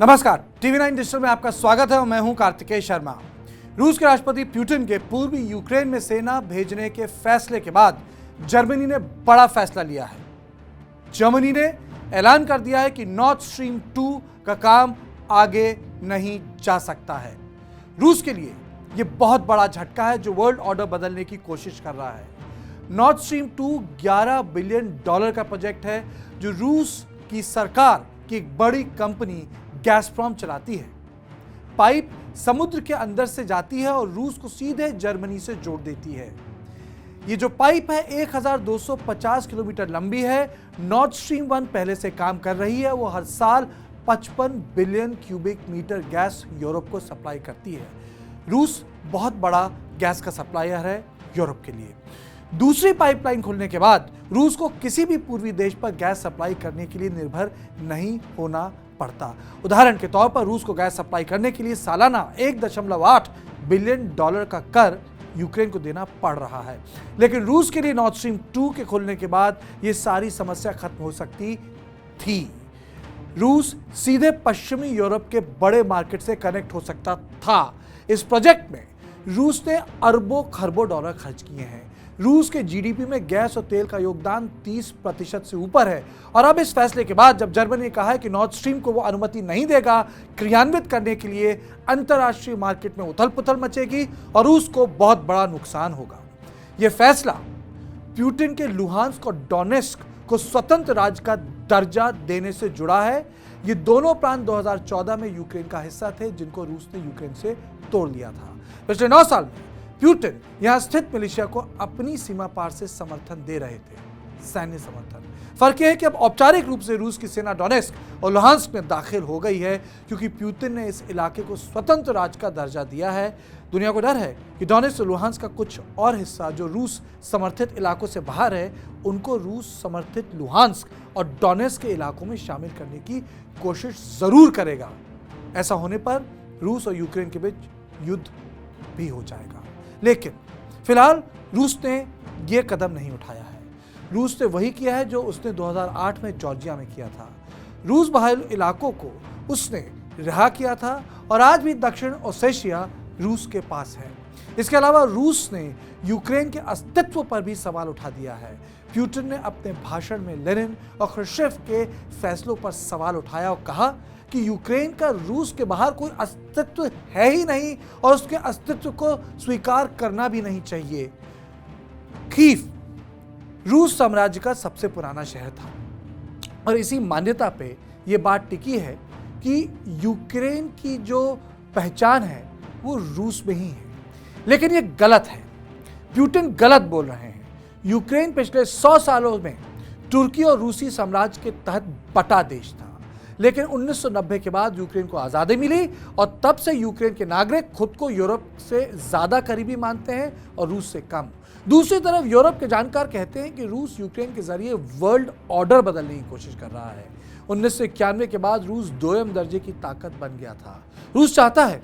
नमस्कार, TV 9 digital में आपका स्वागत है और मैं हूं कार्तिकेय शर्मा। रूस के राष्ट्रपति पुतिन के पूर्वी यूक्रेन में सेना भेजने के फैसले के बाद जर्मनी ने बड़ा फैसला लिया है। जर्मनी ने ऐलान कर दिया है कि नॉर्थ स्ट्रीम 2 का काम आगे नहीं जा सकता है। रूस के लिए यह बहुत बड़ा झटका है जो वर्ल्ड ऑर्डर बदलने की कोशिश कर रहा है। नॉर्थ स्ट्रीम 2 $11 बिलियन का प्रोजेक्ट है जो रूस की सरकार की एक बड़ी कंपनी गैसप्रॉम चलाती है। पाइप समुद्र के अंदर से जाती है और रूस को सीधे जर्मनी से जोड़ देती है। ये जो पाइप है 1250 किलोमीटर लंबी है। नॉर्थ स्ट्रीम 1 पहले से काम कर रही है। वो हर साल 55 billion cubic metre gas Europe को सप्लाई करती है। रूस बहुत बड़ा गैस का सप्लायर है यूरोप के लिए। दूसरी पाइपलाइन खुलने के बाद रूस को किसी भी पूर्वी देश पर गैस सप्लाई करने के लिए निर्भर नहीं होना पड़ता। उदाहरण के तौर पर रूस को गैस सप्लाई करने के लिए सालाना $1.8 बिलियन का कर यूक्रेन को देना पड़ रहा है। लेकिन रूस के लिए नॉर्थ स्ट्रीम 2 के खुलने के बाद यह सारी समस्या खत्म हो सकती थी। रूस सीधे पश्चिमी यूरोप के बड़े मार्केट से कनेक्ट हो सकता था। इस प्रोजेक्ट में रूस ने अरबों खरबों डॉलर खर्च किए हैं। रूस के जीडीपी में गैस और तेल का योगदान 30% से ऊपर है। और अब इस फैसले के बाद जब जर्मनी ने कहा है कि नॉर्थ स्ट्रीम को वो अनुमति नहीं देगा क्रियान्वित करने के लिए, अंतर्राष्ट्रीय मार्केट में उथल पुथल मचेगी और रूस को बहुत बड़ा नुकसान होगा। यह फैसला पुतिन के लुहांस्क और डोनेस्क को स्वतंत्र राज्य का दर्जा देने से जुड़ा है। ये दोनों प्रांत 2014 में यूक्रेन का हिस्सा थे जिनको रूस ने यूक्रेन से तोड़ लिया था। पिछले 9 साल में पुतिन यहां स्थित मिलिशिया को अपनी सीमा पार से समर्थन दे रहे थे, सैन्य समर्थन। फर्क यह है कि अब औपचारिक रूप से रूस की सेना डोनेस्क और लुहांस्क में दाखिल हो गई है क्योंकि पुतिन ने इस इलाके को स्वतंत्र राज्य का दर्जा दिया है। दुनिया को डर है कि डोनेस्क और लुहांस्क का कुछ और हिस्सा जो रूस समर्थित इलाकों से बाहर है उनको रूस समर्थित लुहांस्क और डोनेस्क के इलाकों में शामिल करने की कोशिश जरूर करेगा। ऐसा होने पर रूस और यूक्रेन के बीच युद्ध भी हो जाएगा। लेकिन फिलहाल रूस ने यह कदम नहीं उठाया है। रूस ने वही किया है जो उसने 2008 में जॉर्जिया में किया था। रूस बहाल इलाकों को उसने रिहा किया था और आज भी दक्षिण ओसेशिया रूस के पास है। इसके अलावा रूस ने यूक्रेन के अस्तित्व पर भी सवाल उठा दिया है। पुतिन ने अपने भाषण में लेनिन और ख्रुश्चेव के फैसलों पर सवाल उठाया और कहा कि यूक्रेन का रूस के बाहर कोई अस्तित्व है ही नहीं और उसके अस्तित्व को स्वीकार करना भी नहीं चाहिए। कीव रूस साम्राज्य का सबसे पुराना शहर था और इसी मान्यता पे ये बात टिकी है कि यूक्रेन की जो पहचान है वो रूस में ही है। लेकिन ये गलत है। पुतिन गलत बोल रहे हैं। यूक्रेन पिछले 100 सालों में तुर्की और रूसी साम्राज्य के तहत बटा देश था। लेकिन 1990 के बाद यूक्रेन को आज़ादी मिली और तब से यूक्रेन के नागरिक खुद को यूरोप से ज़्यादा करीबी मानते हैं और रूस से कम। दूसरी तरफ यूरोप के जानकार कहते हैं कि रूस यूक्रेन के जरिए वर्ल्ड ऑर्डर बदलने की कोशिश कर रहा है। 1991 के बाद रूस 2ym दर्जे की ताकत बन गया था। रूस चाहता है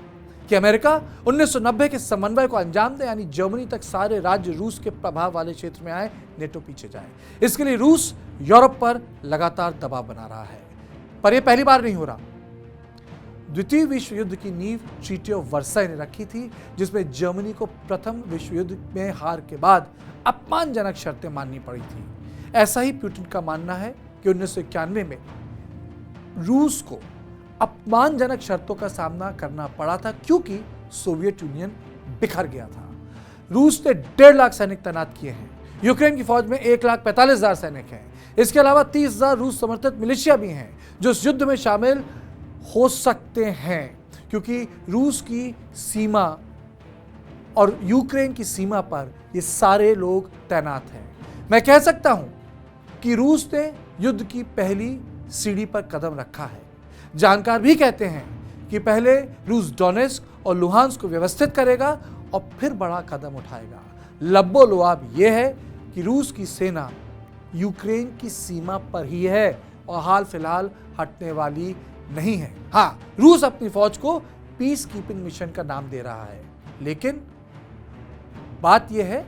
कि अमेरिका 1990 के समन्वय को अंजाम दे, यानी जर्मनी तक सारे राज्य रूस के प्रभाव वाले क्षेत्र में आए, नेटो पीछे जाए। इसके लिए रूस यूरोप पर लगातार दबाव बना रहा है। पर यह पहली बार नहीं हो रहा। द्वितीय विश्व युद्ध की नींव ट्रीटी ऑफ वर्साई ने रखी थी जिसमें जर्मनी को प्रथम विश्व युद्ध में हार के बाद अपमानजनक शर्तें माननी पड़ी थी। ऐसा ही पुतिन का मानना है कि 1991 में रूस को अपमानजनक शर्तों का सामना करना पड़ा था क्योंकि सोवियत यूनियन बिखर गया था। रूस ने 1.5 लाख सैनिक तैनात किए हैं। यूक्रेन की फौज में 1,45,000 सैनिक हैं। इसके अलावा 30,000 रूस समर्थित मिलिशिया भी हैं जो इस युद्ध में शामिल हो सकते हैं क्योंकि रूस की सीमा और यूक्रेन की सीमा पर ये सारे लोग तैनात हैं। मैं कह सकता हूं कि रूस ने युद्ध की पहली सीढ़ी पर कदम रखा है। जानकार भी कहते हैं कि पहले रूस डोनेस्क और लुहांस्क को व्यवस्थित करेगा और फिर बड़ा कदम उठाएगा। लब्बो लुआब यह है कि रूस की सेना यूक्रेन की सीमा पर ही है और हाल फिलहाल हटने वाली नहीं है। हाँ, रूस अपनी फौज को पीस कीपिंग मिशन का नाम दे रहा है, लेकिन बात यह है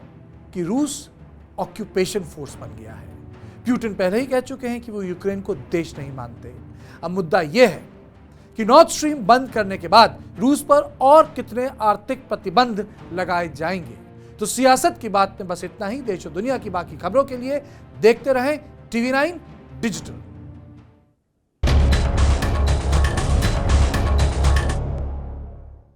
कि रूस ऑक्यूपेशन फोर्स बन गया है। पुतिन पहले ही कह चुके हैं कि वो यूक्रेन को देश नहीं मानते। अब मुद्दा यह है कि नॉर्थ स्ट्रीम बंद करने के बाद रूस पर और कितने आर्थिक प्रतिबंध लगाए जाएंगे। तो सियासत की बात में बस इतना ही। देश और दुनिया की बाकी खबरों के लिए देखते रहें TV9 डिजिटल।